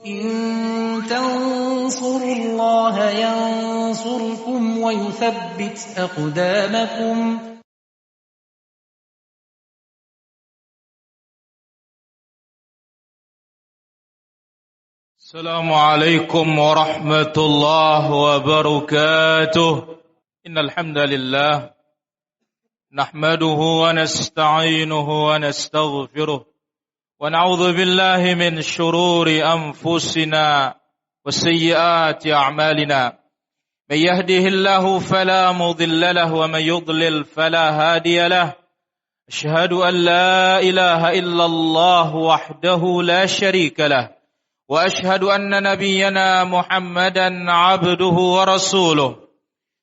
إن تنصروا الله ينصركم ويثبت أقدامكم. السلام عليكم ورحمة الله وبركاته. إن الحمد لله نحمده ونستعينه ونستغفره ونعوذ بالله من شرور أنفسنا وسيئات أعمالنا من يهده الله فلا مضل له ومن يضلل فلا هادي له أشهد أن لا إله إلا الله وحده لا شريك له وأشهد أن نبينا محمدا عبده ورسوله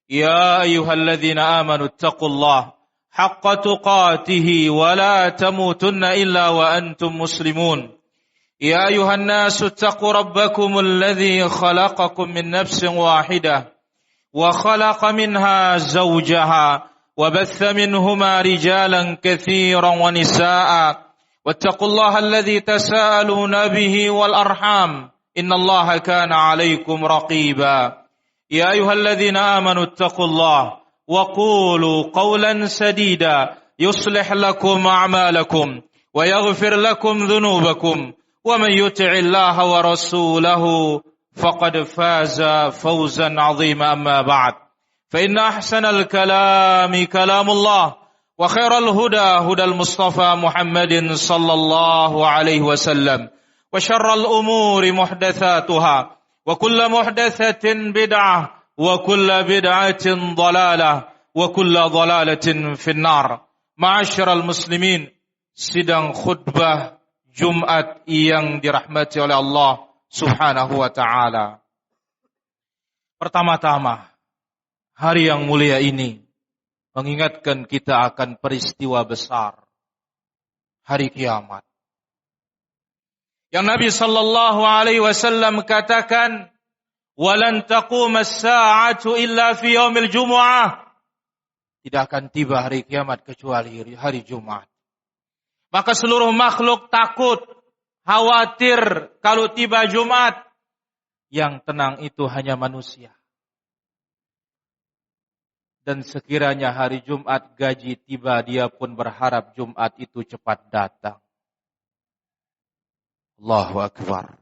يا أيها الذين آمنوا اتقوا الله حق تقاته ولا تموتن إلا وأنتم مسلمون يا أيها الناس اتقوا ربكم الذي خلقكم من نفس واحدة وخلق منها زوجها وبث منهما رجالا كثيرا ونساء واتقوا الله الذي تساءلون به والأرحام إن الله كان عليكم رقيبا يا أيها الذين آمنوا اتقوا الله وقولوا قولا سديدا يصلح لكم أعمالكم ويغفر لكم ذنوبكم ومن يطع الله ورسوله فقد فاز فوزا عظيما أما بعد فإن أحسن الكلام كلام الله وخير الهدى هدى المصطفى محمد صلى الله عليه وسلم وشر الأمور محدثاتها وكل محدثة بدعة وكل بدعة ضلالة وكل ضلالة في النار. Ma'asyiral muslimin, sidang khutbah Jumat yang dirahmati oleh Allah Subhanahu wa taala. Pertama-tama, hari yang mulia ini mengingatkan kita akan peristiwa besar hari kiamat. Yang Nabi sallallahu alaihi wasallam katakan, "Walan taquma as-sa'atu illa fi yaumil jumu'ah." Tidak akan tiba hari kiamat kecuali hari Jumat. Maka seluruh makhluk takut, khawatir kalau tiba Jumat. Yang tenang itu hanya manusia. Dan sekiranya hari Jumat gaji tiba, dia pun berharap Jumat itu cepat datang. Allahu Akbar.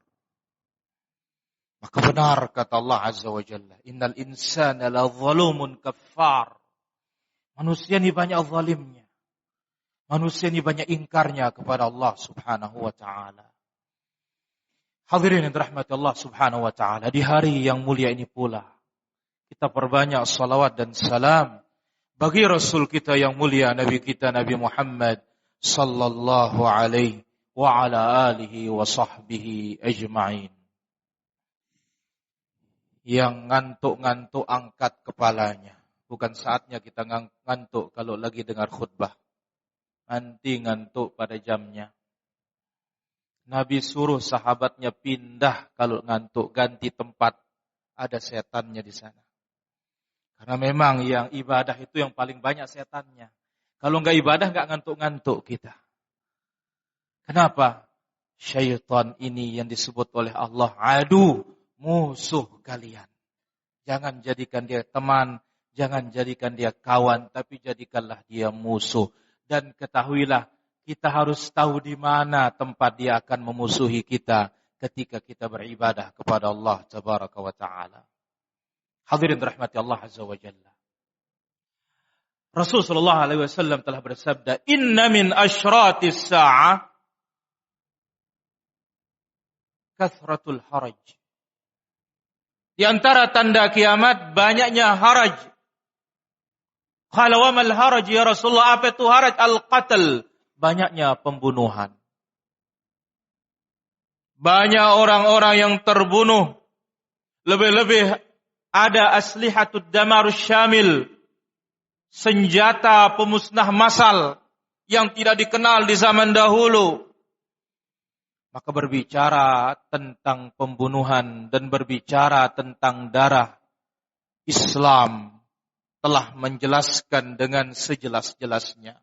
Maka benar kata Allah Azza wa Jalla, innal insana la zalumun kaffar. Manusia ini banyak zalimnya. Manusia ini banyak ingkarnya kepada Allah Subhanahu wa taala. Hadirin yang dirahmati Allah Subhanahu wa taala, di hari yang mulia ini pula kita perbanyak salawat dan salam bagi Rasul kita yang mulia, Nabi kita Nabi Muhammad sallallahu alaihi wa ala alihi wa sahbihi ajma'in. Yang ngantuk-ngantuk angkat kepalanya. Bukan saatnya kita ngantuk kalau lagi dengar khutbah. Nanti ngantuk pada jamnya. Nabi suruh sahabatnya pindah kalau ngantuk, ganti tempat. Ada setannya di sana. Karena memang yang ibadah itu yang paling banyak setannya. Kalau enggak ibadah enggak ngantuk-ngantuk kita. Kenapa? Syaitan ini yang disebut oleh Allah adu, musuh kalian. Jangan jadikan dia teman, jangan jadikan dia kawan, tapi jadikanlah dia musuh. Dan ketahuilah, kita harus tahu di mana tempat dia akan memusuhi kita ketika kita beribadah kepada Allah Tabaraka wa Ta'ala. Hadirin rahmati Allah Azza wa Jalla. Rasul sallallahu alaihi wasallam telah bersabda, "Inna min asyratis sa'ah kathratul haraj." Di antara tanda kiamat banyaknya haraj. Qala wa mal haraj ya Rasulullah? Apa itu haraj? Al-qatl, banyaknya pembunuhan. Banyak orang-orang yang terbunuh. Lebih-lebih ada aslihatud damarus syamil, senjata pemusnah massal yang tidak dikenal di zaman dahulu. Maka berbicara tentang pembunuhan dan berbicara tentang darah, Islam telah menjelaskan dengan sejelas-jelasnya.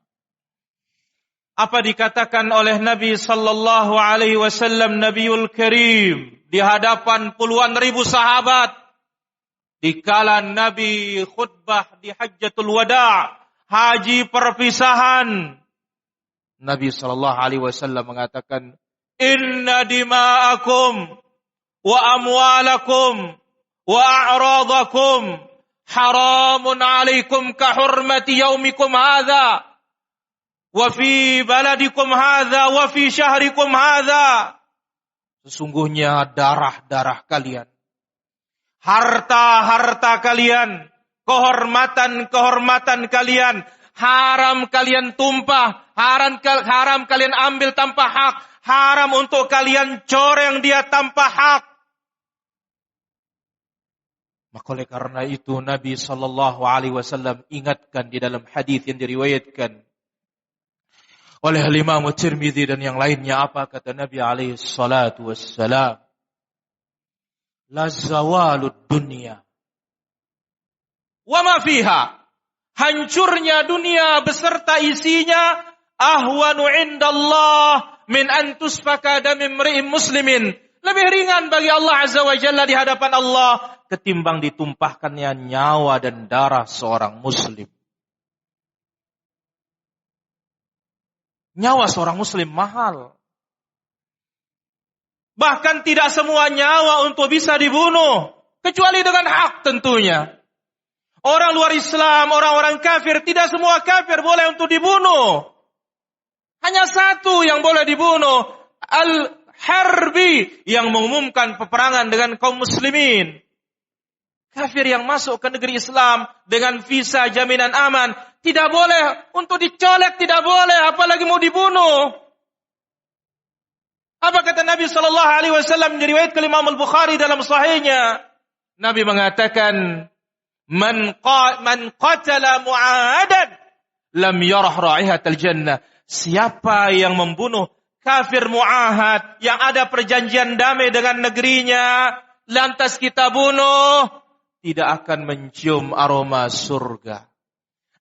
Apa dikatakan oleh Nabi sallallahu alaihi wasallam, Nabiul Karim, di hadapan puluhan ribu sahabat. Dikala Nabi khutbah di Hajjatul Wada', haji perpisahan. Nabi SAW mengatakan, Inna dima'akum wa amwalakum wa a'radakum haramun alaikum ka hurmati yaumikum hadha wa fi baladikum hadha wa fi syahrikum hadha. Sesungguhnya darah-darah kalian, harta-harta kalian, kehormatan-kehormatan kalian, haram kalian tumpah, haram kalian ambil tanpa hak, haram untuk kalian coreng dia tanpa hak. Maka oleh karena itu Nabi SAW ingatkan di dalam hadis yang diriwayatkan oleh Imam Tirmidzi dan yang lainnya, apa kata Nabi SAW? La zawalud dunya wa ma fiha. Hancurnya dunia beserta isinya ahwanu indallah min an tusfaka damim imri'in muslimin. Lebih ringan bagi Allah Azza wa Jalla di hadapan Allah ketimbang ditumpahkannya nyawa dan darah seorang muslim. Nyawa seorang muslim mahal. Bahkan tidak semua nyawa untuk bisa dibunuh, kecuali dengan hak tentunya. Orang luar Islam, orang-orang kafir, tidak semua kafir boleh untuk dibunuh. Hanya satu yang boleh dibunuh, Al-Harbi, yang mengumumkan peperangan dengan kaum muslimin. Kafir yang masuk ke negeri Islam dengan visa jaminan aman, tidak boleh untuk dicolek, tidak boleh, apalagi mau dibunuh. Apa kata Nabi SAW diriwayatkan Imam Al-Bukhari dalam sahihnya? Nabi mengatakan, Man qatala mu'ahadan lam yarah ra'ihatal jannah. Siapa yang membunuh kafir mu'ahad yang ada perjanjian damai dengan negerinya, lantas kita bunuh, tidak akan mencium aroma surga.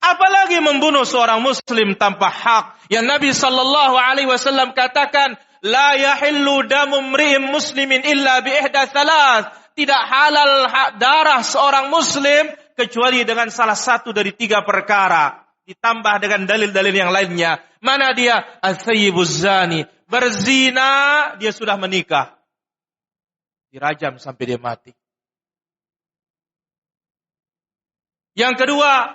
Apalagi membunuh seorang muslim tanpa hak. Yang Nabi SAW katakan, La yahillu damu mri'in muslimin illa bi ihda thalath. Tidak halal darah seorang muslim kecuali dengan salah satu dari 3 perkara. Ditambah dengan dalil-dalil yang lainnya. Mana dia? Al-thayyibuz zani. Berzina, dia sudah menikah. Dirajam sampai dia mati. Yang kedua,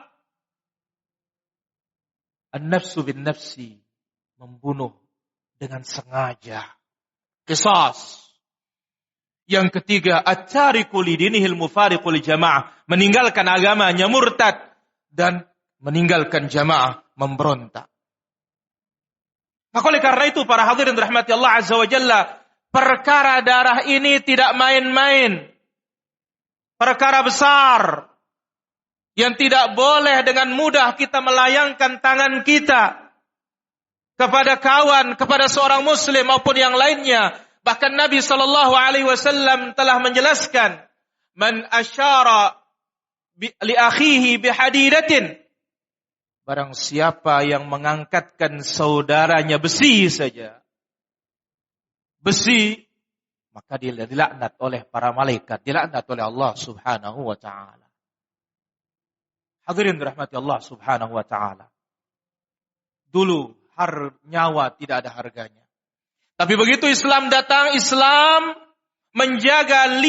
an-nafsu bin nafsi. Membunuh dengan sengaja. Qisas. Yang ketiga, at-tariku lidinihil mufariqu li jamaah, meninggalkan agamanya, murtad dan meninggalkan jamaah, memberontak. Maka oleh karena itu para hadirin rahmati Allah Azza wa Jalla, perkara darah ini tidak main-main. Perkara besar yang tidak boleh dengan mudah kita melayangkan tangan kita kepada kawan, kepada seorang muslim maupun yang lainnya. Bahkan Nabi SAW telah menjelaskan, Man asyara li akhihi bihadidatin. Barang siapa yang mengangkatkan saudaranya besi saja. Besi. Maka dia dilaknat oleh para malaikat. Dilaknat oleh Allah subhanahu wa ta'ala. Hadirin rahmati Allah subhanahu wa ta'ala. Dulu nyawa tidak ada harganya. Tapi begitu Islam datang, Islam menjaga 5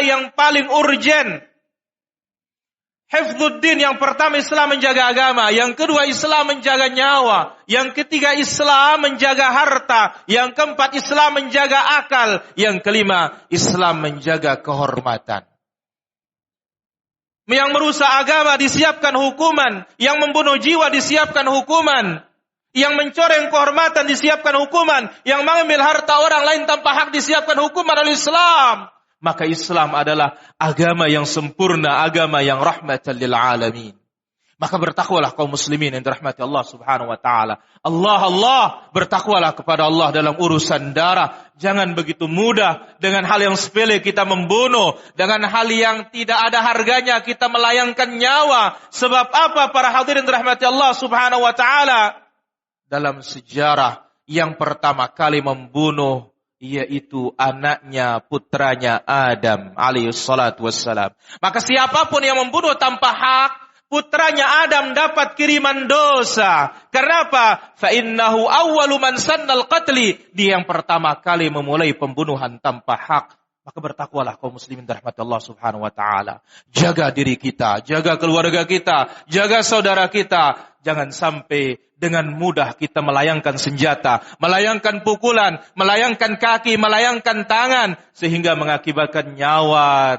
yang paling urgen. Hifdzuddin, yang pertama Islam menjaga agama. Yang kedua Islam menjaga nyawa. Yang ketiga Islam menjaga harta. Yang keempat Islam menjaga akal. Yang kelima Islam menjaga kehormatan. Yang merusak agama disiapkan hukuman. Yang membunuh jiwa disiapkan hukuman. Yang mencoreng kehormatan disiapkan hukuman. Yang mengambil harta orang lain tanpa hak disiapkan hukuman oleh Islam. Maka Islam adalah agama yang sempurna, agama yang rahmatan lil alamin. Maka bertakwalah kaum muslimin yang dirahmati Allah subhanahu wa ta'ala. Allah, bertakwalah kepada Allah dalam urusan darah. Jangan begitu mudah dengan hal yang sepele kita membunuh. Dengan hal yang tidak ada harganya kita melayangkan nyawa. Sebab apa para hadirin dirahmati Allah subhanahu wa ta'ala? Dalam sejarah yang pertama kali membunuh yaitu anaknya, putranya Adam alaihi salatu wassalam. Maka siapapun yang membunuh tanpa hak, putranya Adam dapat kiriman dosa. Kenapa? Fa innahu awwalu man sannal qatli. Dia yang pertama kali memulai pembunuhan tanpa hak. Maka bertakwalah kaum muslimin rahmat Allah subhanahu wa ta'ala. Jaga diri kita, jaga keluarga kita, jaga saudara kita. Jangan sampai dengan mudah kita melayangkan senjata, melayangkan pukulan, melayangkan kaki, melayangkan tangan. Sehingga mengakibatkan nyawa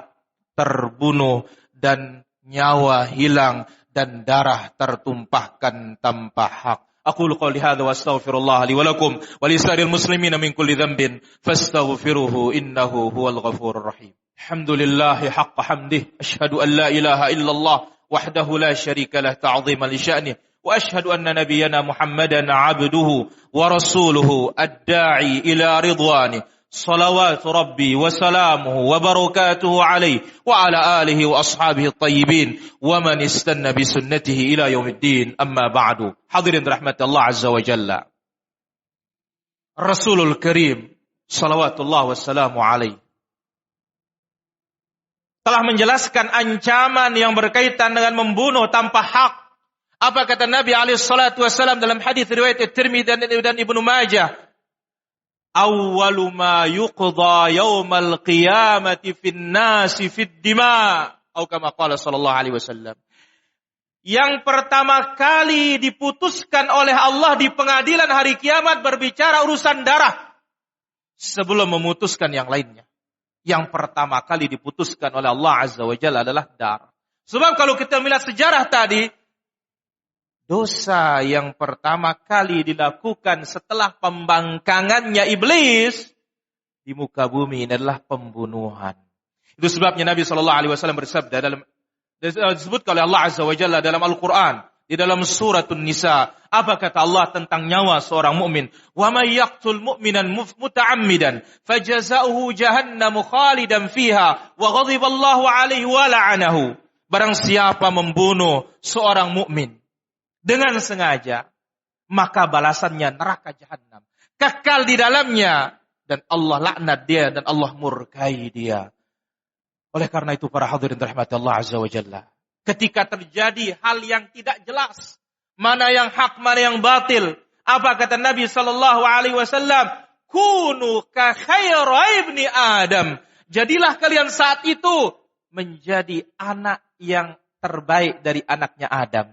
terbunuh dan nyawa hilang dan darah tertumpahkan tanpa hak. أقول قولي هذا وأستغفر الله لي ولكم ولسائر المسلمين من كل ذنب فاستغفروه إنه هو الغفور الرحيم. الحمد لله حق حمده أشهد أن لا إله إلا الله وحده لا شريك له تعظيما لشأنه وأشهد أن نبينا محمدا عبده ورسوله الداعي إلى رضوانه صلوات ربي وسلامه وبركاته عليه وعلى آله وأصحابه الطيبين ومن استنى بسنته إلى يوم الدين أما بعد. Hadirin rahmat Allah Azza wa Jalla. Rasulul Karim salawatullah wassalamu alaihi telah menjelaskan ancaman yang berkaitan dengan membunuh tanpa hak. Apa kata Nabi alaihi salatu wassalam dalam hadis riwayat At-Tirmidzi dan Ibnu Majah? Awwalu ma yuqda yaumal qiyamati fin nasi fid dima, atau kama qala sallallahu alaihi wasallam. Yang pertama kali diputuskan oleh Allah di pengadilan hari kiamat berbicara urusan darah sebelum memutuskan yang lainnya. Yang pertama kali diputuskan oleh Allah Azza wa Jalla adalah darah. Sebab kalau kita melihat sejarah tadi, dosa yang pertama kali dilakukan setelah pembangkangannya iblis di muka bumi ini adalah pembunuhan. Itu sebabnya Nabi SAW bersabda dalam disebutkan oleh Allah Azza wa Jalla dalam Al-Quran, di dalam suratun Nisa. Apa kata Allah tentang nyawa seorang mukmin? Wa may yaqtul mu'minan muta'ammidan fajazauhu jahannamu khalidan fiha wa ghadiba Allahu 'alaihi wa la'anahu. Barang siapa membunuh seorang mukmin dengan sengaja, maka balasannya neraka jahanam, kekal di dalamnya, dan Allah laknat dia dan Allah murkai dia. Oleh karena itu para hadirin rahmati Allah Azza wa Jalla, ketika terjadi hal yang tidak jelas, mana yang hak, mana yang batil, apa kata Nabi sallallahu alaihi wasallam? Kunu ka khaira ibni Adam. Jadilah kalian saat itu menjadi anak yang terbaik dari anaknya Adam.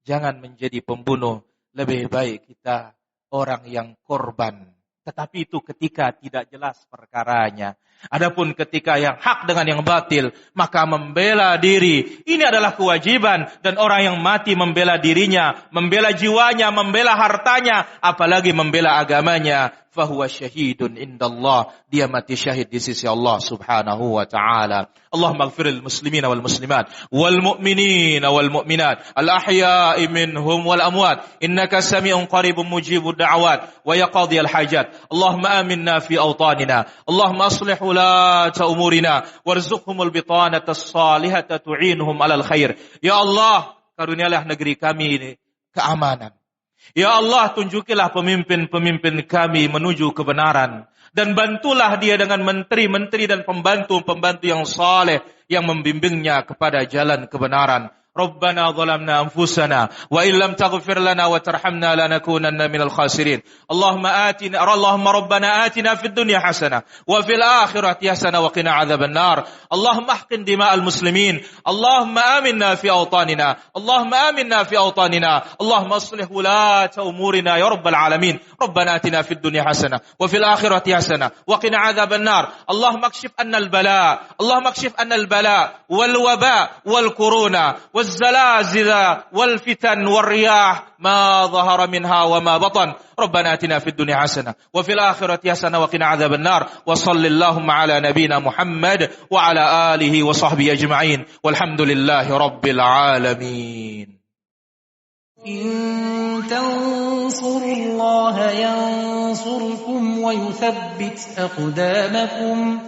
Jangan menjadi pembunuh, lebih baik kita orang yang korban. Tetapi itu ketika tidak jelas perkaranya. Adapun ketika yang hak dengan yang batil, maka membela diri. Ini adalah kewajiban. Dan orang yang mati membela dirinya, membela jiwanya, membela hartanya, apalagi membela agamanya. Fahuwa syahidun indallah. Dia mati syahid di sisi Allah subhanahu wa ta'ala. Allahumma gfiril muslimina wal muslimat, wal mu'minina wal mu'minat, al ahya'i minhum wal amwat. Innaka sami'un qaribun mujibud da'awat, wa yaqadi al hajat. Allahumma aminna fi awtanina. Allahumma aslih ulata umurina, warzuqhumul bitanata salihata tu'inuhum alal khair. Ya Allah, karunialah negeri kami ini keamanan. Ya Allah, tunjukilah pemimpin-pemimpin kami menuju kebenaran. Dan bantulah dia dengan menteri-menteri dan pembantu-pembantu yang saleh yang membimbingnya kepada jalan kebenaran. Rabbana zalamna anfusana wa illam taghfir lana wa tarhamna lanakunanna minal khasirin. Allahumma rabbana atina fid dunya hasanah wa fil akhirati hasanah wa qina adzaban nar. Allahumma ahqin dima'al muslimin. Allahumma aminna fi awtanina. Allahumma aminna fi awtanina. Allahumma aslih wulata umurina ya rabbal alamin. Rabbana atina fid dunya hasanah wa fil akhirati hasanah wa qina adzaban nar. Allahumma akshif anna al bala. Allahumma akshif anna al bala wal waba wal corona والزلازل والفتن والرياح ما ظهر منها وما بطن. ربنا آتنا في الدنيا حسنة وفي الآخرة حسنة وقنا عذاب النار. وصل اللهم على نبينا محمد وعلى آله وصحبه أجمعين والحمد لله رب العالمين. إن تنصروا الله ينصركم ويثبت أقدامكم